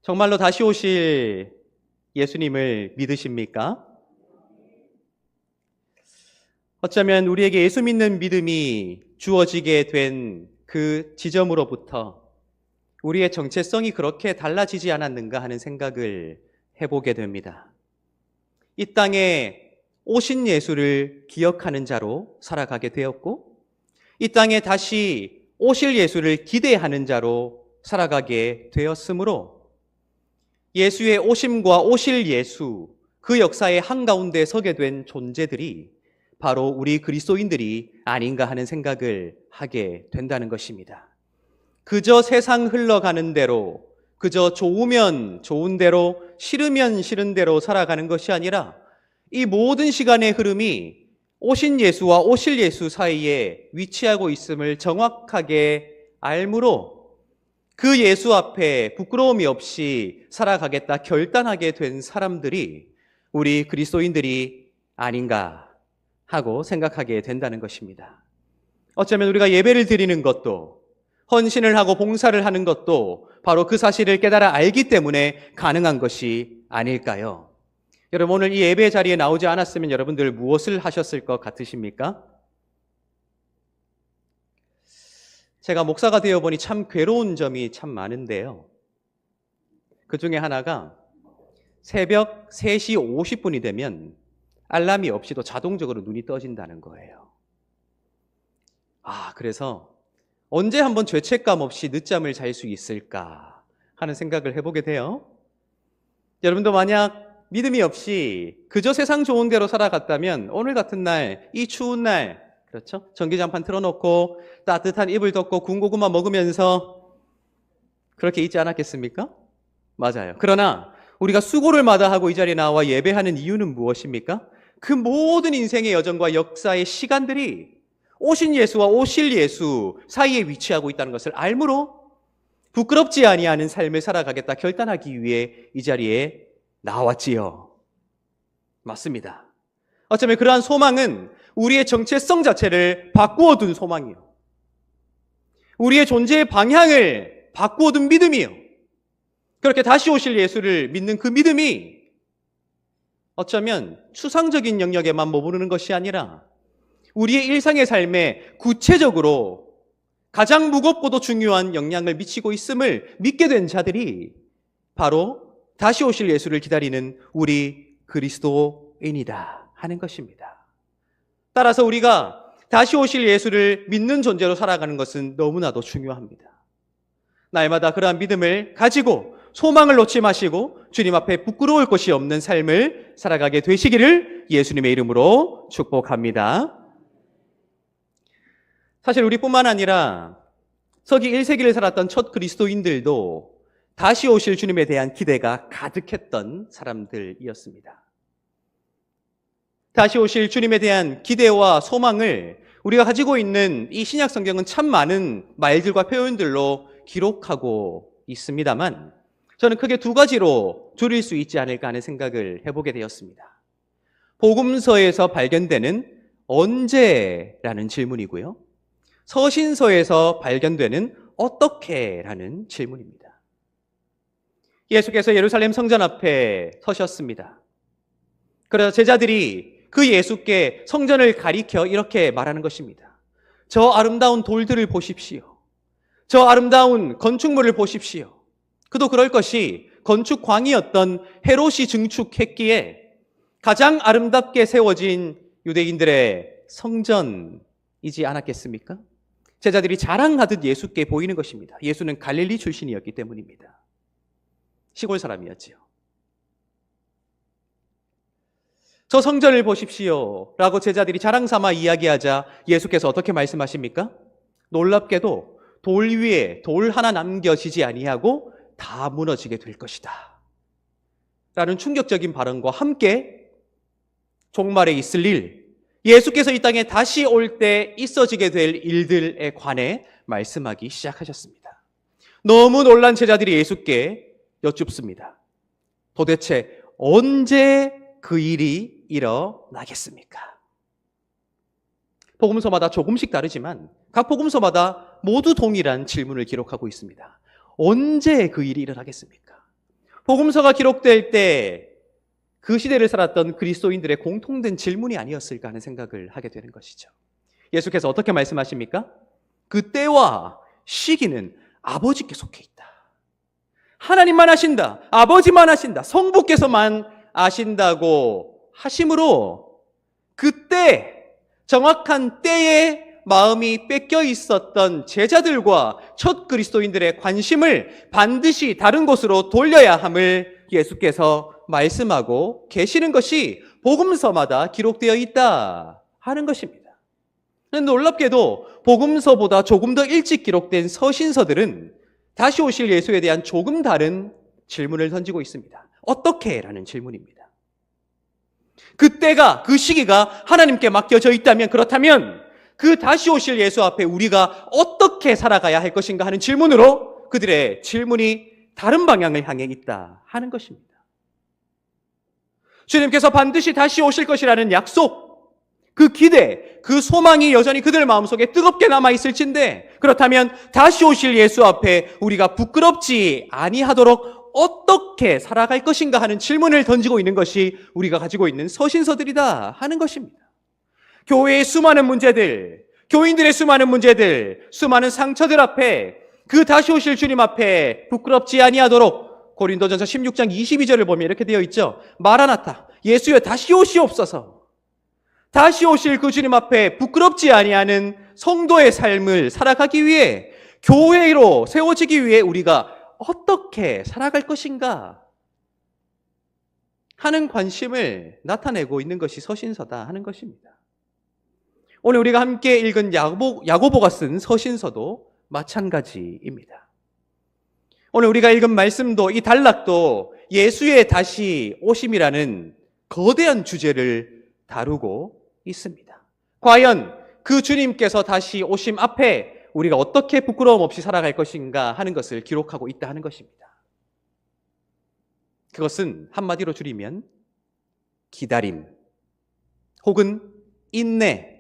정말로 다시 오실 예수님을 믿으십니까? 어쩌면 우리에게 예수 믿는 믿음이 주어지게 된 그 지점으로부터 우리의 정체성이 그렇게 달라지지 않았는가 하는 생각을 해보게 됩니다. 이 땅에 오신 예수를 기억하는 자로 살아가게 되었고, 이 땅에 다시 오실 예수를 기대하는 자로 살아가게 되었으므로 예수의 오심과 오실 예수, 그 역사의 한가운데 서게 된 존재들이 바로 우리 그리스도인들이 아닌가 하는 생각을 하게 된다는 것입니다. 그저 세상 흘러가는 대로, 그저 좋으면 좋은 대로, 싫으면 싫은 대로 살아가는 것이 아니라 이 모든 시간의 흐름이 오신 예수와 오실 예수 사이에 위치하고 있음을 정확하게 알므로 그 예수 앞에 부끄러움이 없이 살아가겠다 결단하게 된 사람들이 우리 그리스도인들이 아닌가 하고 생각하게 된다는 것입니다. 어쩌면 우리가 예배를 드리는 것도, 헌신을 하고 봉사를 하는 것도 바로 그 사실을 깨달아 알기 때문에 가능한 것이 아닐까요? 여러분, 오늘 이 예배 자리에 나오지 않았으면 여러분들 무엇을 하셨을 것 같으십니까? 제가 목사가 되어보니 참 괴로운 점이 참 많은데요. 그 중에 하나가 새벽 3시 50분이 되면 알람이 없이도 자동적으로 눈이 떠진다는 거예요. 그래서 언제 한번 죄책감 없이 늦잠을 잘 수 있을까 하는 생각을 해보게 돼요. 여러분도 만약 믿음이 없이 그저 세상 좋은 대로 살아갔다면 오늘 같은 날, 이 추운 날, 그렇죠? 전기장판 틀어놓고 따뜻한 이불 덮고 군고구마 먹으면서 그렇게 있지 않았겠습니까? 맞아요. 그러나 우리가 수고를 마다하고 이 자리에 나와 예배하는 이유는 무엇입니까? 그 모든 인생의 여정과 역사의 시간들이 오신 예수와 오실 예수 사이에 위치하고 있다는 것을 알므로 부끄럽지 아니하는 삶을 살아가겠다 결단하기 위해 이 자리에 나왔지요. 맞습니다. 어쩌면 그러한 소망은 우리의 정체성 자체를 바꾸어 둔 소망이요. 우리의 존재의 방향을 바꾸어 둔 믿음이요. 그렇게 다시 오실 예수를 믿는 그 믿음이 어쩌면 추상적인 영역에만 머무르는 것이 아니라 우리의 일상의 삶에 구체적으로 가장 무겁고도 중요한 영향을 미치고 있음을 믿게 된 자들이 바로 다시 오실 예수를 기다리는 우리 그리스도인이다 하는 것입니다. 따라서 우리가 다시 오실 예수를 믿는 존재로 살아가는 것은 너무나도 중요합니다. 날마다 그러한 믿음을 가지고 소망을 놓지 마시고 주님 앞에 부끄러울 것이 없는 삶을 살아가게 되시기를 예수님의 이름으로 축복합니다. 사실 우리뿐만 아니라 서기 1세기를 살았던 첫 그리스도인들도 다시 오실 주님에 대한 기대가 가득했던 사람들이었습니다. 다시 오실 주님에 대한 기대와 소망을 우리가 가지고 있는 이 신약 성경은 참 많은 말들과 표현들로 기록하고 있습니다만 저는 크게 두 가지로 줄일 수 있지 않을까 하는 생각을 해보게 되었습니다. 복음서에서 발견되는 언제라는 질문이고요. 서신서에서 발견되는 어떻게라는 질문입니다. 예수께서 예루살렘 성전 앞에 서셨습니다. 그래서 제자들이 그 예수께 성전을 가리켜 이렇게 말하는 것입니다. 저 아름다운 돌들을 보십시오. 저 아름다운 건축물을 보십시오. 그도 그럴 것이 건축광이었던 헤롯이 증축했기에 가장 아름답게 세워진 유대인들의 성전이지 않았겠습니까? 제자들이 자랑하듯 예수께 보이는 것입니다. 예수는 갈릴리 출신이었기 때문입니다. 시골 사람이었지요. 저 성전을 보십시오 라고 제자들이 자랑삼아 이야기하자 예수께서 어떻게 말씀하십니까? 놀랍게도 돌 위에 돌 하나 남겨지지 아니하고 다 무너지게 될 것이다 라는 충격적인 발언과 함께 종말에 있을 일, 예수께서 이 땅에 다시 올 때 있어지게 될 일들에 관해 말씀하기 시작하셨습니다. 너무 놀란 제자들이 예수께 여쭙습니다. 도대체 언제 그 일이 일어나겠습니까? 복음서마다 조금씩 다르지만 각 복음서마다 모두 동일한 질문을 기록하고 있습니다. 언제 그 일이 일어나겠습니까? 복음서가 기록될 때 그 시대를 살았던 그리스도인들의 공통된 질문이 아니었을까 하는 생각을 하게 되는 것이죠. 예수께서 어떻게 말씀하십니까? 그 때와 시기는 아버지께 속해 있다. 하나님만 아신다. 아버지만 아신다. 성부께서만 아신다고 하심으로 그때 정확한 때에 마음이 뺏겨 있었던 제자들과 첫 그리스도인들의 관심을 반드시 다른 곳으로 돌려야 함을 예수께서 말씀하고 계시는 것이 복음서마다 기록되어 있다 하는 것입니다. 놀랍게도 복음서보다 조금 더 일찍 기록된 서신서들은 다시 오실 예수에 대한 조금 다른 질문을 던지고 있습니다. 어떻게? 라는 질문입니다. 그때가, 그 시기가 하나님께 맡겨져 있다면, 그렇다면 그 다시 오실 예수 앞에 우리가 어떻게 살아가야 할 것인가 하는 질문으로 그들의 질문이 다른 방향을 향해 있다 하는 것입니다. 주님께서 반드시 다시 오실 것이라는 약속, 그 기대, 그 소망이 여전히 그들 마음속에 뜨겁게 남아있을진데, 그렇다면 다시 오실 예수 앞에 우리가 부끄럽지 아니하도록 어떻게 살아갈 것인가 하는 질문을 던지고 있는 것이 우리가 가지고 있는 서신서들이다 하는 것입니다. 교회의 수많은 문제들, 교인들의 수많은 문제들, 수많은 상처들 앞에 그 다시 오실 주님 앞에 부끄럽지 아니하도록 고린도전서 16장 22절을 보면 이렇게 되어 있죠. 마라나타, 예수여 다시 오시옵소서. 다시 오실 그 주님 앞에 부끄럽지 아니하는 성도의 삶을 살아가기 위해, 교회로 세워지기 위해 우리가 어떻게 살아갈 것인가 하는 관심을 나타내고 있는 것이 서신서다 하는 것입니다. 오늘 우리가 함께 읽은 야고보가 쓴 서신서도 마찬가지입니다. 오늘 우리가 읽은 말씀도, 이 단락도 예수의 다시 오심이라는 거대한 주제를 다루고 있습니다. 과연 그 주님께서 다시 오심 앞에 우리가 어떻게 부끄러움 없이 살아갈 것인가 하는 것을 기록하고 있다 하는 것입니다. 그것은 한마디로 줄이면 기다림 혹은 인내,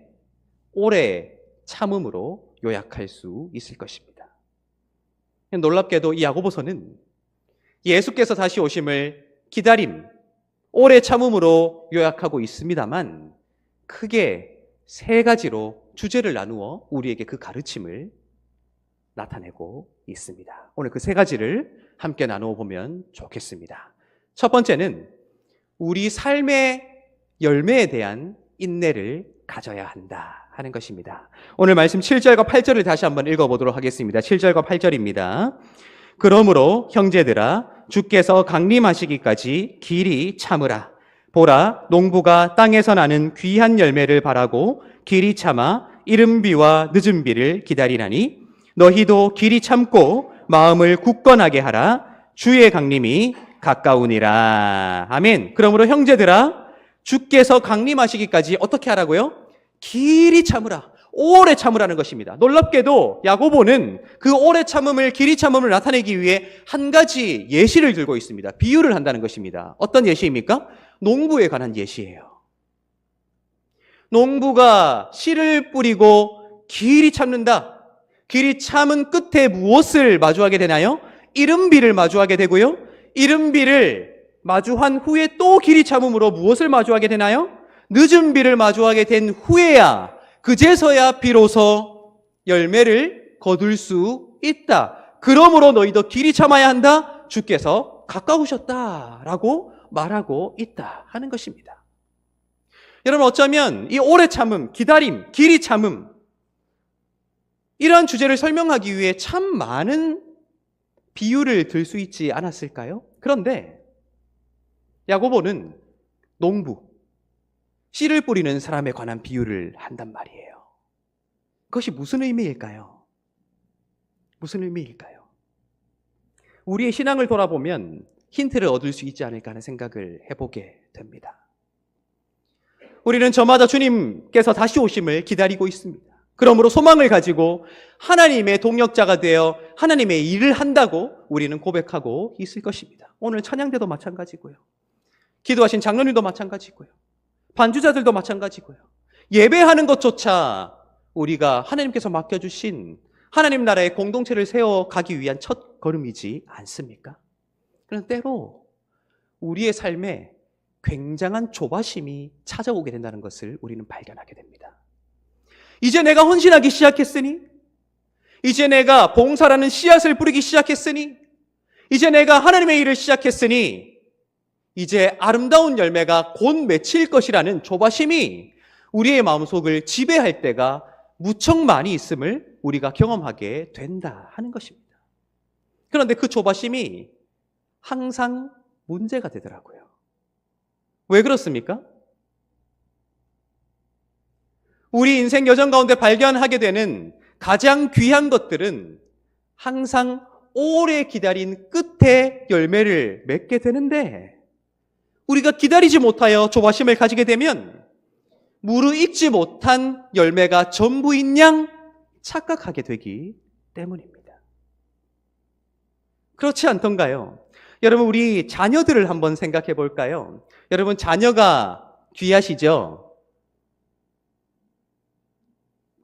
오래 참음으로 요약할 수 있을 것입니다. 놀랍게도 이 야고보서는 예수께서 다시 오심을 기다림, 오래 참음으로 요약하고 있습니다만 크게 세 가지로 주제를 나누어 우리에게 그 가르침을 나타내고 있습니다. 오늘 그 세 가지를 함께 나누어 보면 좋겠습니다. 첫 번째는 우리 삶의 열매에 대한 인내를 가져야 한다 하는 것입니다. 오늘 말씀 7절과 8절을 다시 한번 읽어보도록 하겠습니다. 7절과 8절입니다. 그러므로 형제들아 주께서 강림하시기까지 길이 참으라. 보라, 농부가 땅에서 나는 귀한 열매를 바라고 길이 참아 이른 비와 늦은 비를 기다리나니 너희도 길이 참고 마음을 굳건하게 하라. 주의 강림이 가까우니라. 아멘. 그러므로 형제들아 주께서 강림하시기까지 어떻게 하라고요? 길이 참으라. 오래 참으라는 것입니다. 놀랍게도 야고보는 그 오래 참음을, 길이 참음을 나타내기 위해 한 가지 예시를 들고 있습니다. 비유를 한다는 것입니다. 어떤 예시입니까? 농부에 관한 예시예요. 농부가 씨를 뿌리고 길이 참는다. 길이 참은 끝에 무엇을 마주하게 되나요? 이른 비를 마주하게 되고요. 이른 비를 마주한 후에 또 길이 참음으로 무엇을 마주하게 되나요? 늦은 비를 마주하게 된 후에야, 그제서야 비로소 열매를 거둘 수 있다. 그러므로 너희도 길이 참아야 한다. 주께서 가까우셨다라고 말하고 있다 하는 것입니다. 여러분, 어쩌면 이 오래 참음, 기다림, 길이 참음, 이러한 주제를 설명하기 위해 참 많은 비유를 들 수 있지 않았을까요? 그런데 야고보는 농부, 씨를 뿌리는 사람에 관한 비유를 한단 말이에요. 그것이 무슨 의미일까요? 무슨 의미일까요? 우리의 신앙을 돌아보면 힌트를 얻을 수 있지 않을까 하는 생각을 해보게 됩니다. 우리는 저마다 주님께서 다시 오심을 기다리고 있습니다. 그러므로 소망을 가지고 하나님의 동역자가 되어 하나님의 일을 한다고 우리는 고백하고 있을 것입니다. 오늘 찬양대도 마찬가지고요. 기도하신 장로님도 마찬가지고요. 반주자들도 마찬가지고요. 예배하는 것조차 우리가 하나님께서 맡겨주신 하나님 나라의 공동체를 세워가기 위한 첫 걸음이지 않습니까? 그런 때로 우리의 삶에 굉장한 조바심이 찾아오게 된다는 것을 우리는 발견하게 됩니다. 이제 내가 헌신하기 시작했으니, 이제 내가 봉사라는 씨앗을 뿌리기 시작했으니, 이제 내가 하나님의 일을 시작했으니 이제 아름다운 열매가 곧 맺힐 것이라는 조바심이 우리의 마음속을 지배할 때가 무척 많이 있음을 우리가 경험하게 된다 하는 것입니다. 그런데 그 조바심이 항상 문제가 되더라고요. 왜 그렇습니까? 우리 인생 여정 가운데 발견하게 되는 가장 귀한 것들은 항상 오래 기다린 끝에 열매를 맺게 되는데, 우리가 기다리지 못하여 조바심을 가지게 되면 무르익지 못한 열매가 전부인 양 착각하게 되기 때문입니다. 그렇지 않던가요? 여러분, 우리 자녀들을 한번 생각해 볼까요? 여러분, 자녀가 귀하시죠?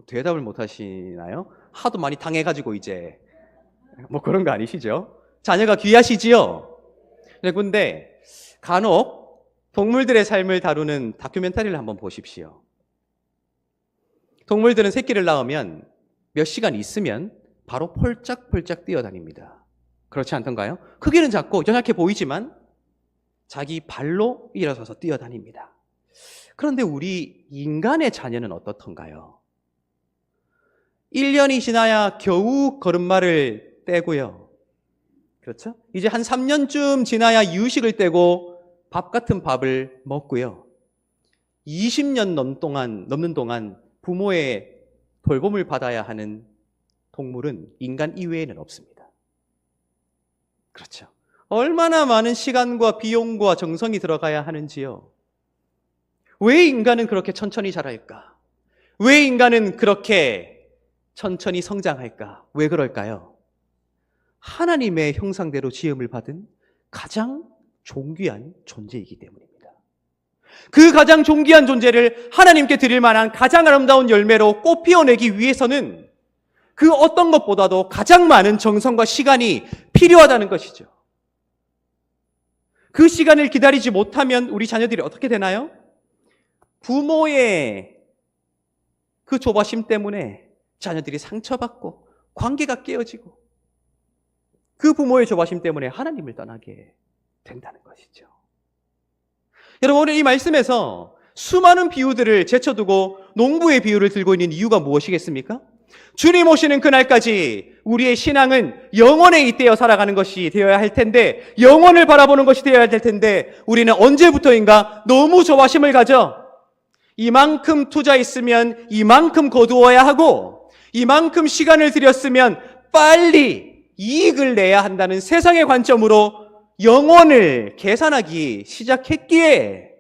대답을 못 하시나요? 하도 많이 당해가지고 이제 뭐 그런 거 아니시죠? 자녀가 귀하시지요? 그런데 간혹 동물들의 삶을 다루는 다큐멘터리를 한번 보십시오. 동물들은 새끼를 낳으면 몇 시간 있으면 바로 폴짝폴짝 뛰어다닙니다. 그렇지 않던가요? 크기는 작고 연약해 보이지만 자기 발로 일어서서 뛰어다닙니다. 그런데 우리 인간의 자녀는 어떻던가요? 1년이 지나야 겨우 걸음마를 떼고요. 그렇죠? 이제 한 3년쯤 지나야 이유식을 떼고 밥 같은 밥을 먹고요. 20년 넘는 동안 부모의 돌봄을 받아야 하는 동물은 인간 이외에는 없습니다. 그렇죠? 얼마나 많은 시간과 비용과 정성이 들어가야 하는지요. 왜 인간은 그렇게 천천히 자랄까? 왜 인간은 그렇게 천천히 성장할까? 왜 그럴까요? 하나님의 형상대로 지음을 받은 가장 존귀한 존재이기 때문입니다. 그 가장 존귀한 존재를 하나님께 드릴 만한 가장 아름다운 열매로 꽃 피워내기 위해서는 그 어떤 것보다도 가장 많은 정성과 시간이 필요하다는 것이죠. 그 시간을 기다리지 못하면 우리 자녀들이 어떻게 되나요? 부모의 그 조바심 때문에 자녀들이 상처받고 관계가 깨어지고, 그 부모의 조바심 때문에 하나님을 떠나게 된다는 것이죠. 여러분, 오늘 이 말씀에서 수많은 비유들을 제쳐두고 농부의 비유를 들고 있는 이유가 무엇이겠습니까? 주님 오시는 그날까지 우리의 신앙은 영원에 잇대어 살아가는 것이 되어야 할 텐데, 영원을 바라보는 것이 되어야 될 텐데, 우리는 언제부터인가 너무 조바심을 가져 이만큼 투자했으면 이만큼 거두어야 하고, 이만큼 시간을 들였으면 빨리 이익을 내야 한다는 세상의 관점으로 영혼을 계산하기 시작했기에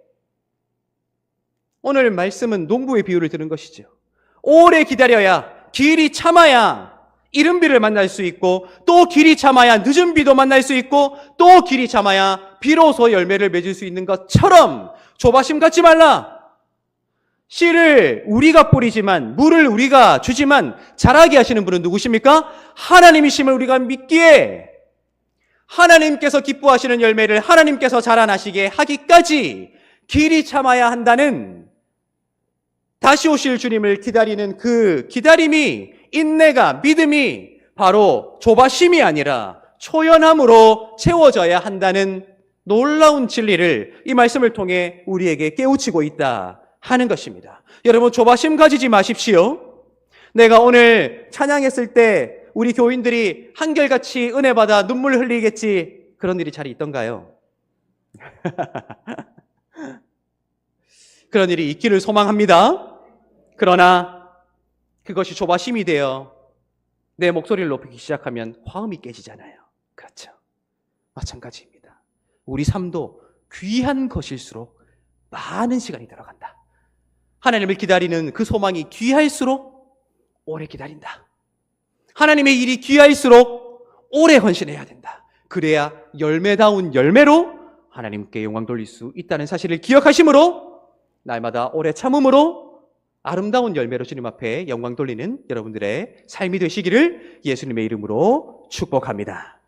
오늘 말씀은 농부의 비유를 들은 것이죠. 오래 기다려야, 길이 참아야 이른 비를 만날 수 있고, 또 길이 참아야 늦은 비도 만날 수 있고, 또 길이 참아야 비로소 열매를 맺을 수 있는 것처럼 조바심 갖지 말라. 씨를 우리가 뿌리지만, 물을 우리가 주지만 자라게 하시는 분은 누구십니까? 하나님이심을 우리가 믿기에 하나님께서 기뻐하시는 열매를 하나님께서 자라나시게 하기까지 길이 참아야 한다는, 다시 오실 주님을 기다리는 그 기다림이, 인내가, 믿음이 바로 조바심이 아니라 초연함으로 채워져야 한다는 놀라운 진리를 이 말씀을 통해 우리에게 깨우치고 있다 하는 것입니다. 여러분, 조바심 가지지 마십시오. 내가 오늘 찬양했을 때 우리 교인들이 한결같이 은혜 받아 눈물 흘리겠지, 그런 일이 잘 있던가요? 그런 일이 있기를 소망합니다. 그러나 그것이 조바심이 되어 내 목소리를 높이기 시작하면 화음이 깨지잖아요. 그렇죠? 마찬가지입니다. 우리 삶도 귀한 것일수록 많은 시간이 들어간다. 하나님을 기다리는 그 소망이 귀할수록 오래 기다린다. 하나님의 일이 귀할수록 오래 헌신해야 된다. 그래야 열매다운 열매로 하나님께 영광 돌릴 수 있다는 사실을 기억하심으로 날마다 오래 참음으로 아름다운 열매로 주님 앞에 영광 돌리는 여러분들의 삶이 되시기를 예수님의 이름으로 축복합니다.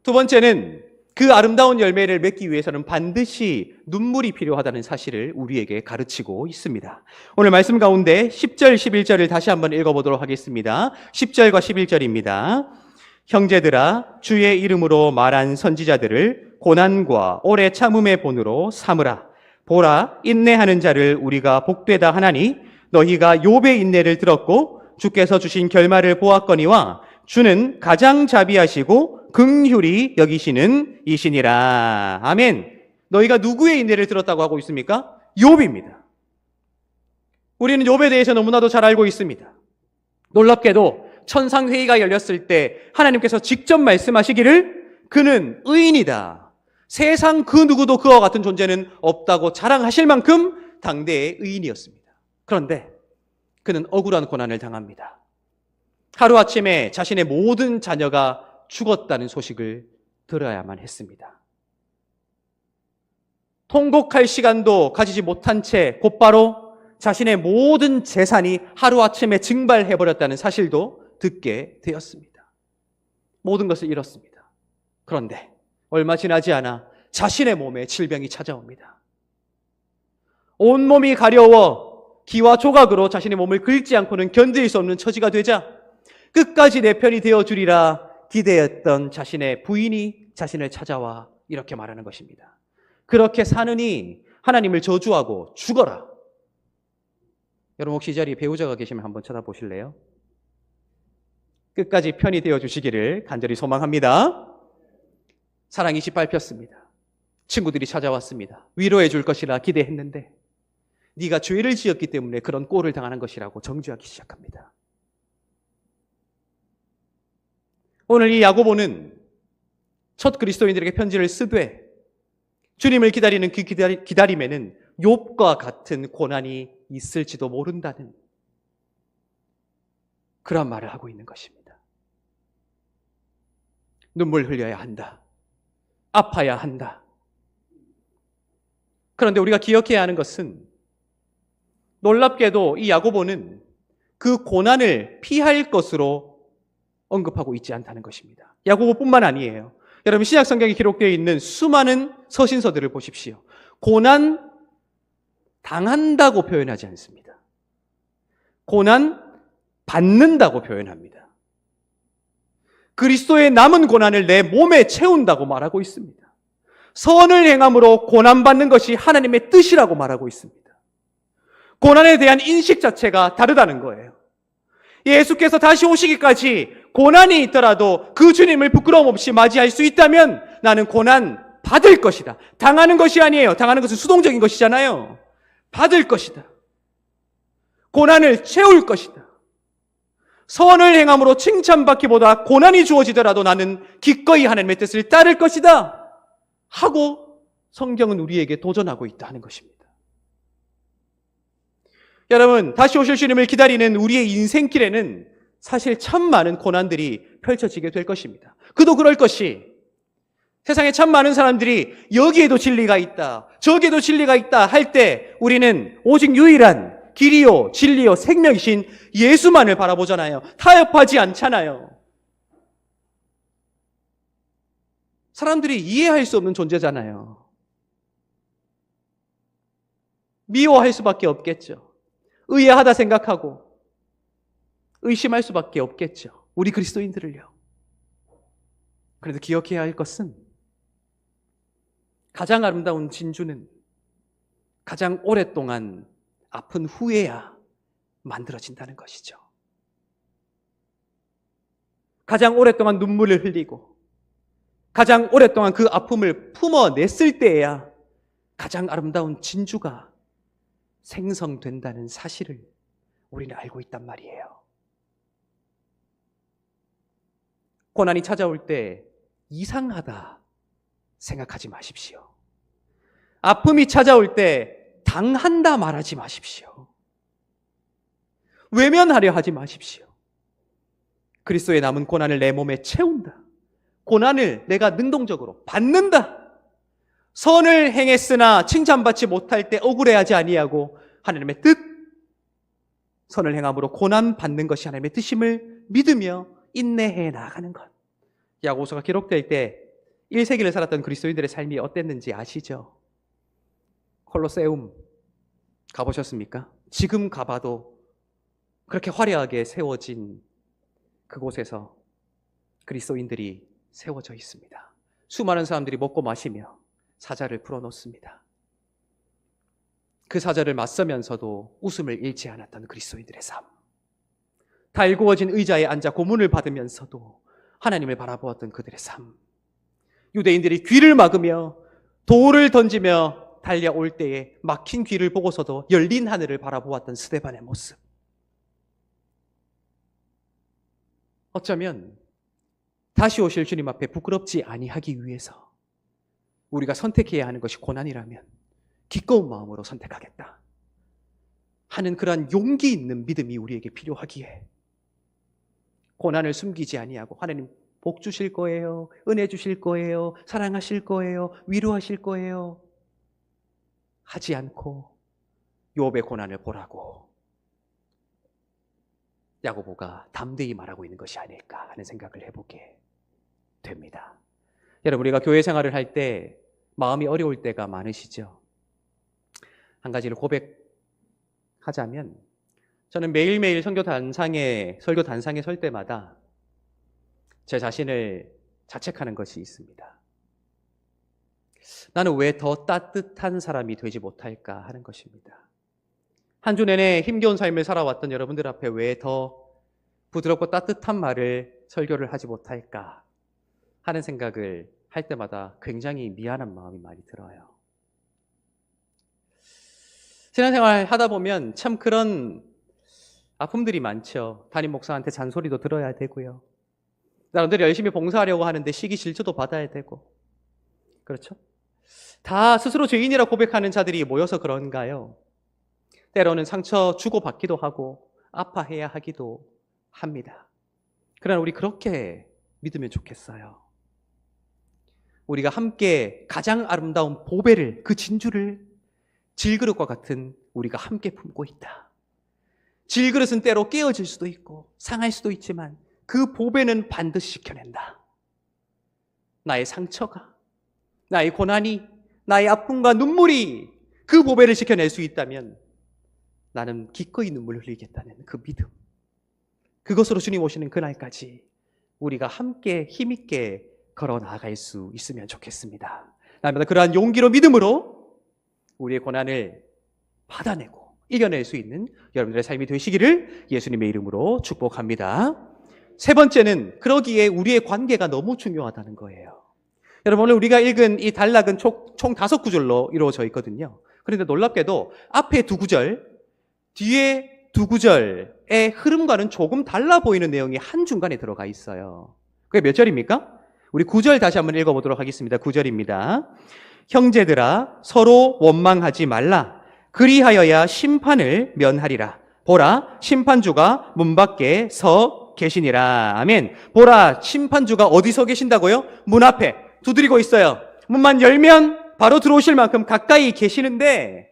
두 번째는 그 아름다운 열매를 맺기 위해서는 반드시 눈물이 필요하다는 사실을 우리에게 가르치고 있습니다. 오늘 말씀 가운데 10절, 11절을 다시 한번 읽어보도록 하겠습니다. 10절과 11절입니다. 형제들아, 주의 이름으로 말한 선지자들을 고난과 오래 참음의 본으로 삼으라. 보라, 인내하는 자를 우리가 복되다 하나니 너희가 욥의 인내를 들었고 주께서 주신 결말을 보았거니와 주는 가장 자비하시고 긍휼히 여기시는 이시니라. 아멘. 너희가 누구의 인내를 들었다고 하고 있습니까? 욥입니다. 우리는 욥에 대해서 너무나도 잘 알고 있습니다. 놀랍게도 천상회의가 열렸을 때 하나님께서 직접 말씀하시기를 그는 의인이다. 세상 그 누구도 그와 같은 존재는 없다고 자랑하실 만큼 당대의 의인이었습니다. 그런데 그는 억울한 고난을 당합니다. 하루아침에 자신의 모든 자녀가 죽었다는 소식을 들어야만 했습니다. 통곡할 시간도 가지지 못한 채 곧바로 자신의 모든 재산이 하루아침에 증발해버렸다는 사실도 듣게 되었습니다. 모든 것을 잃었습니다. 그런데 얼마 지나지 않아 자신의 몸에 질병이 찾아옵니다. 온몸이 가려워 기와 조각으로 자신의 몸을 긁지 않고는 견딜 수 없는 처지가 되자 끝까지 내 편이 되어주리라 기대했던 자신의 부인이 자신을 찾아와 이렇게 말하는 것입니다. 그렇게 사느니 하나님을 저주하고 죽어라. 여러분 혹시 이 자리에 배우자가 계시면 한번 쳐다보실래요? 끝까지 편이 되어주시기를 간절히 소망합니다. 사랑이 짓밟혔습니다. 친구들이 찾아왔습니다. 위로해 줄 것이라 기대했는데 네가 죄를 지었기 때문에 그런 꼴을 당하는 것이라고 정죄하기 시작합니다. 오늘 이 야고보는 첫 그리스도인들에게 편지를 쓰되 주님을 기다리는 그 기다림에는 욥과 같은 고난이 있을지도 모른다는 그런 말을 하고 있는 것입니다. 눈물 흘려야 한다. 아파야 한다. 그런데 우리가 기억해야 하는 것은 놀랍게도 이 야고보는 그 고난을 피할 것으로 언급하고 있지 않다는 것입니다. 야고보뿐만 아니에요. 여러분 신약 성경에 기록되어 있는 수많은 서신서들을 보십시오. 고난 당한다고 표현하지 않습니다. 고난 받는다고 표현합니다. 그리스도의 남은 고난을 내 몸에 채운다고 말하고 있습니다. 선을 행함으로 고난받는 것이 하나님의 뜻이라고 말하고 있습니다. 고난에 대한 인식 자체가 다르다는 거예요. 예수께서 다시 오시기까지 고난이 있더라도 그 주님을 부끄러움 없이 맞이할 수 있다면 나는 고난 받을 것이다. 당하는 것이 아니에요. 당하는 것은 수동적인 것이잖아요. 받을 것이다. 고난을 채울 것이다. 선을 행함으로 칭찬받기보다 고난이 주어지더라도 나는 기꺼이 하나님의 뜻을 따를 것이다 하고 성경은 우리에게 도전하고 있다 하는 것입니다. 여러분, 다시 오실 주님을 기다리는 우리의 인생길에는 사실 참 많은 고난들이 펼쳐지게 될 것입니다. 그도 그럴 것이 세상에 참 많은 사람들이 여기에도 진리가 있다, 저기에도 진리가 있다 할 때 우리는 오직 유일한 길이요, 진리요, 생명이신 예수만을 바라보잖아요. 타협하지 않잖아요. 사람들이 이해할 수 없는 존재잖아요. 미워할 수밖에 없겠죠. 의아하다 생각하고 의심할 수밖에 없겠죠. 우리 그리스도인들을요. 그래도 기억해야 할 것은 가장 아름다운 진주는 가장 오랫동안 아픈 후에야 만들어진다는 것이죠. 가장 오랫동안 눈물을 흘리고 가장 오랫동안 그 아픔을 품어냈을 때에야 가장 아름다운 진주가 생성된다는 사실을 우리는 알고 있단 말이에요. 고난이 찾아올 때 이상하다 생각하지 마십시오. 아픔이 찾아올 때 당한다 말하지 마십시오. 외면하려 하지 마십시오. 그리스도의 남은 고난을 내 몸에 채운다. 고난을 내가 능동적으로 받는다. 선을 행했으나 칭찬받지 못할 때 억울해하지 아니하고 하나님의 뜻, 선을 행함으로 고난 받는 것이 하나님의 뜻임을 믿으며 인내해 나가는 것. 야고보서가 기록될 때 1세기를 살았던 그리스도인들의 삶이 어땠는지 아시죠? 콜로세움 가보셨습니까? 지금 가봐도 그렇게 화려하게 세워진 그곳에서 그리스도인들이 세워져 있습니다. 수많은 사람들이 먹고 마시며 사자를 풀어놓습니다. 그 사자를 맞서면서도 웃음을 잃지 않았던 그리스도인들의 삶. 달구어진 의자에 앉아 고문을 받으면서도 하나님을 바라보았던 그들의 삶. 유대인들이 귀를 막으며 돌을 던지며 달려올 때에 막힌 귀를 보고서도 열린 하늘을 바라보았던 스데반의 모습. 어쩌면 다시 오실 주님 앞에 부끄럽지 아니하기 위해서 우리가 선택해야 하는 것이 고난이라면 기꺼운 마음으로 선택하겠다 하는 그러한 용기 있는 믿음이 우리에게 필요하기에 고난을 숨기지 아니하고 하나님 복 주실 거예요, 은혜 주실 거예요, 사랑하실 거예요, 위로하실 거예요 하지 않고 욥의 고난을 보라고 야고보가 담대히 말하고 있는 것이 아닐까 하는 생각을 해보게 됩니다. 여러분, 우리가 교회 생활을 할 때 마음이 어려울 때가 많으시죠? 한 가지를 고백하자면 저는 매일매일 설교 단상에 설 때마다 제 자신을 자책하는 것이 있습니다. 나는 왜 더 따뜻한 사람이 되지 못할까 하는 것입니다. 한 주 내내 힘겨운 삶을 살아왔던 여러분들 앞에 왜 더 부드럽고 따뜻한 말을 설교를 하지 못할까 하는 생각을 할 때마다 굉장히 미안한 마음이 많이 들어요. 신앙생활 하다 보면 참 그런 아픔들이 많죠. 담임 목사한테 잔소리도 들어야 되고요. 사람들이 열심히 봉사하려고 하는데 시기 질투도 받아야 되고, 그렇죠? 다 스스로 죄인이라 고백하는 자들이 모여서 그런가요? 때로는 상처 주고받기도 하고 아파해야 하기도 합니다. 그러나 우리 그렇게 믿으면 좋겠어요. 우리가 함께 가장 아름다운 보배를, 그 진주를 질그릇과 같은 우리가 함께 품고 있다. 질그릇은 때로 깨어질 수도 있고 상할 수도 있지만 그 보배는 반드시 지켜낸다. 나의 상처가, 나의 고난이, 나의 아픔과 눈물이 그 보배를 지켜낼 수 있다면 나는 기꺼이 눈물을 흘리겠다는 그 믿음, 그것으로 주님 오시는 그날까지 우리가 함께 힘있게 걸어 나아갈 수 있으면 좋겠습니다. 날마다 그러한 용기로 믿음으로 우리의 고난을 받아내고 이겨낼 수 있는 여러분들의 삶이 되시기를 예수님의 이름으로 축복합니다. 세 번째는 그러기에 우리의 관계가 너무 중요하다는 거예요. 여러분, 오늘 우리가 읽은 이 단락은 총 5구절로 이루어져 있거든요. 그런데 놀랍게도 앞에 2구절, 뒤에 2구절의 흐름과는 조금 달라 보이는 내용이 한중간에 들어가 있어요. 그게 몇 절입니까? 우리 9절 다시 한번 읽어보도록 하겠습니다. 9절입니다. 형제들아, 서로 원망하지 말라. 그리하여야 심판을 면하리라. 보라, 심판주가 문 밖에 서 계시니라. 아멘. 보라, 심판주가 어디 서 계신다고요? 문 앞에 두드리고 있어요. 문만 열면 바로 들어오실 만큼 가까이 계시는데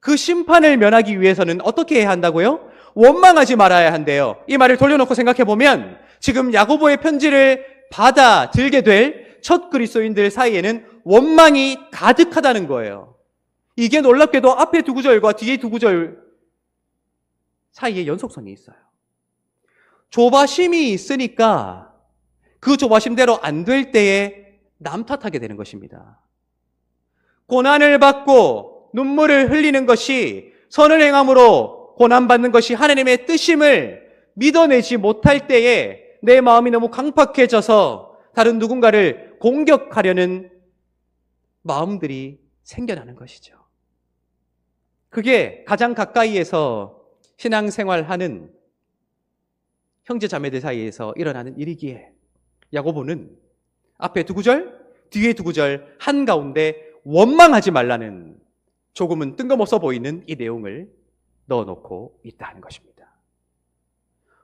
그 심판을 면하기 위해서는 어떻게 해야 한다고요? 원망하지 말아야 한대요. 이 말을 돌려놓고 생각해보면 지금 야고보의 편지를 받아들게 될 첫 그리스도인들 사이에는 원망이 가득하다는 거예요. 이게 놀랍게도 앞에 2구절과 뒤에 2구절 사이에 연속성이 있어요. 조바심이 있으니까 그 조바심대로 안 될 때에 남 탓하게 되는 것입니다. 고난을 받고 눈물을 흘리는 것이 선을 행함으로 고난받는 것이 하나님의 뜻임을 믿어내지 못할 때에 내 마음이 너무 강팍해져서 다른 누군가를 공격하려는 마음들이 생겨나는 것이죠. 그게 가장 가까이에서 신앙생활하는 형제 자매들 사이에서 일어나는 일이기에 야고보는 앞에 2구절, 뒤에 2구절 한가운데 원망하지 말라는 조금은 뜬금없어 보이는 이 내용을 넣어놓고 있다는 것입니다.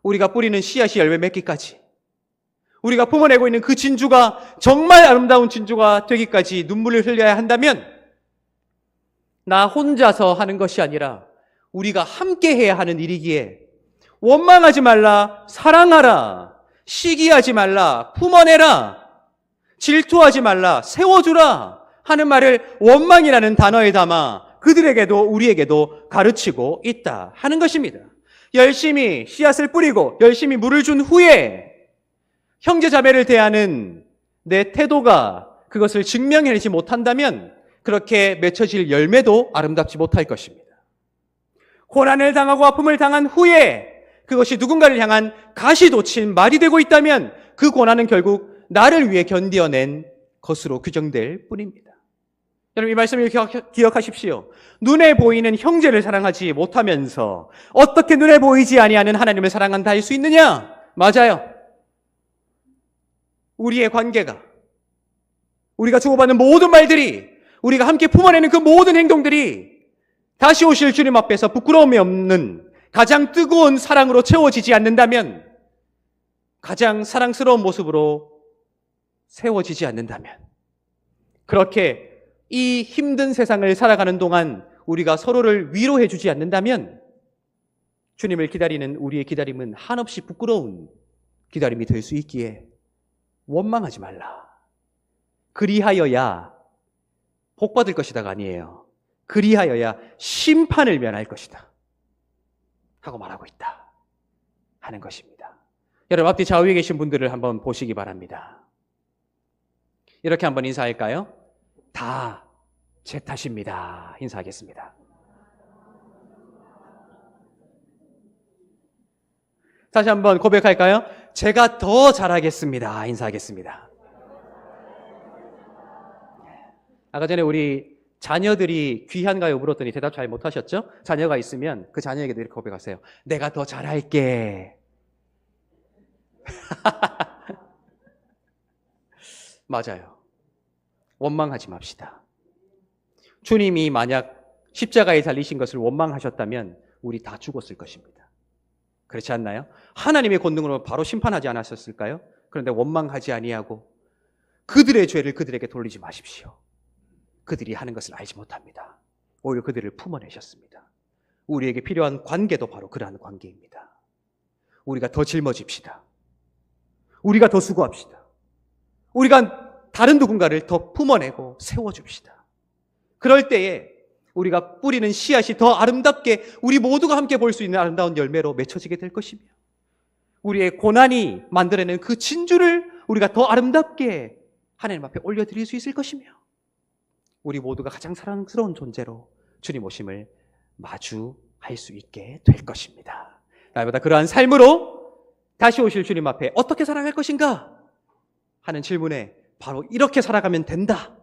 우리가 뿌리는 씨앗이 열매 맺기까지, 우리가 품어내고 있는 그 진주가 정말 아름다운 진주가 되기까지 눈물을 흘려야 한다면 나 혼자서 하는 것이 아니라 우리가 함께 해야 하는 일이기에 원망하지 말라, 사랑하라, 시기하지 말라, 품어내라. 질투하지 말라, 세워주라 하는 말을 원망이라는 단어에 담아 그들에게도 우리에게도 가르치고 있다 하는 것입니다. 열심히 씨앗을 뿌리고 열심히 물을 준 후에 형제 자매를 대하는 내 태도가 그것을 증명해내지 못한다면 그렇게 맺혀질 열매도 아름답지 못할 것입니다. 고난을 당하고 아픔을 당한 후에 그것이 누군가를 향한 가시돋친 말이 되고 있다면 그 고난은 결국 나를 위해 견뎌낸 것으로 규정될 뿐입니다. 여러분, 이 말씀을 기억하십시오. 눈에 보이는 형제를 사랑하지 못하면서 어떻게 눈에 보이지 아니하는 하나님을 사랑한다 할 수 있느냐? 맞아요. 우리의 관계가, 우리가 주고받는 모든 말들이, 우리가 함께 품어내는 그 모든 행동들이 다시 오실 주님 앞에서 부끄러움이 없는 가장 뜨거운 사랑으로 채워지지 않는다면, 가장 사랑스러운 모습으로 세워지지 않는다면, 그렇게 이 힘든 세상을 살아가는 동안 우리가 서로를 위로해 주지 않는다면 주님을 기다리는 우리의 기다림은 한없이 부끄러운 기다림이 될 수 있기에 원망하지 말라. 그리하여야 복받을 것이다가 아니에요. 그리하여야 심판을 면할 것이다 하고 말하고 있다 하는 것입니다. 여러분, 앞뒤 좌우에 계신 분들을 한번 보시기 바랍니다. 이렇게 한번 인사할까요? 다 제 탓입니다. 인사하겠습니다. 다시 한번 고백할까요? 제가 더 잘하겠습니다. 인사하겠습니다. 아까 전에 우리 자녀들이 귀한가요 물었더니 대답 잘 못하셨죠? 자녀가 있으면 그 자녀에게도 이렇게 고백하세요. 내가 더 잘할게. 맞아요. 원망하지 맙시다. 주님이 만약 십자가에 달리신 것을 원망하셨다면 우리 다 죽었을 것입니다. 그렇지 않나요? 하나님의 권능으로 바로 심판하지 않았었을까요? 그런데 원망하지 아니하고 그들의 죄를 그들에게 돌리지 마십시오. 그들이 하는 것을 알지 못합니다. 오히려 그들을 품어내셨습니다. 우리에게 필요한 관계도 바로 그러한 관계입니다. 우리가 더 짊어집시다. 우리가 더 수고합시다. 우리가 다른 누군가를 더 품어내고 세워줍시다. 그럴 때에 우리가 뿌리는 씨앗이 더 아름답게 우리 모두가 함께 볼 수 있는 아름다운 열매로 맺혀지게 될 것이며 우리의 고난이 만들어내는 그 진주를 우리가 더 아름답게 하나님 앞에 올려드릴 수 있을 것이며 우리 모두가 가장 사랑스러운 존재로 주님 오심을 마주할 수 있게 될 것입니다. 날마다 그러한 삶으로 다시 오실 주님 앞에 어떻게 살아갈 것인가 하는 질문에 바로 이렇게 살아가면 된다.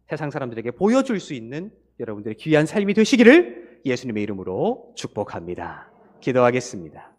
세상 사람들에게 보여줄 수 있는 여러분들의 귀한 삶이 되시기를 예수님의 이름으로 축복합니다. 기도하겠습니다.